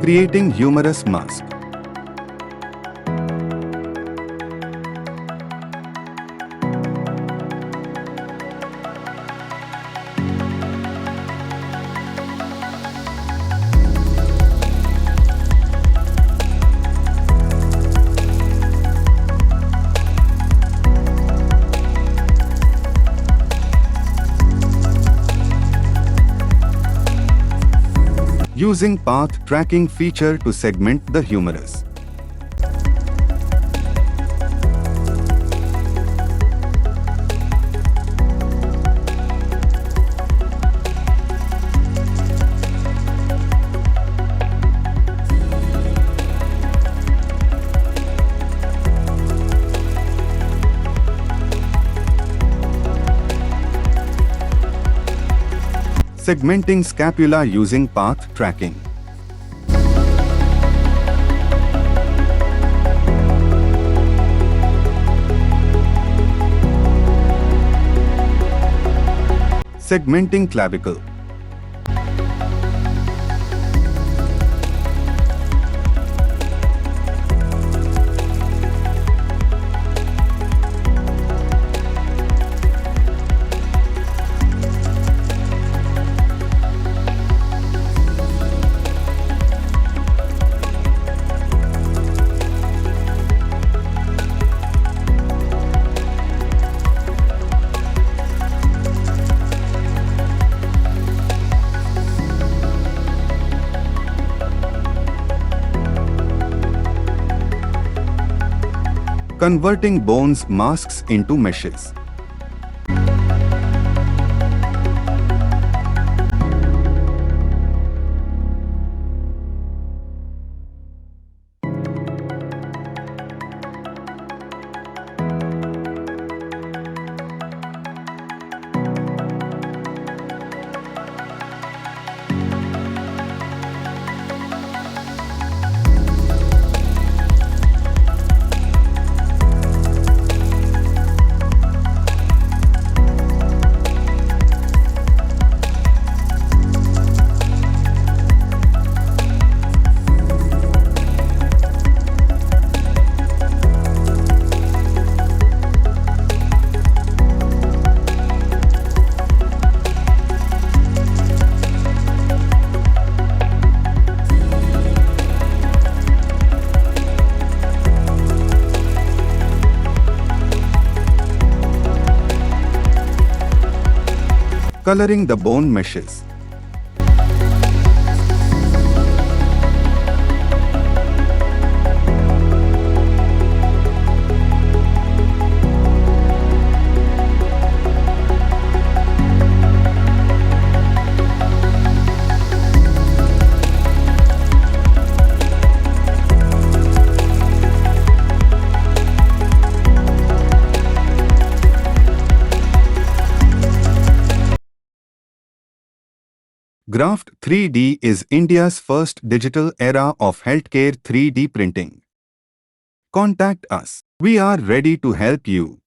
Creating humorous mask. Using path tracking feature to segment the humorous. Segmenting scapula using path tracking. Segmenting clavicle. Converting bones masks into meshes. Coloring the bone meshes. Graft 3D is India's first digital era of healthcare 3D printing. Contact us. We are ready to help you.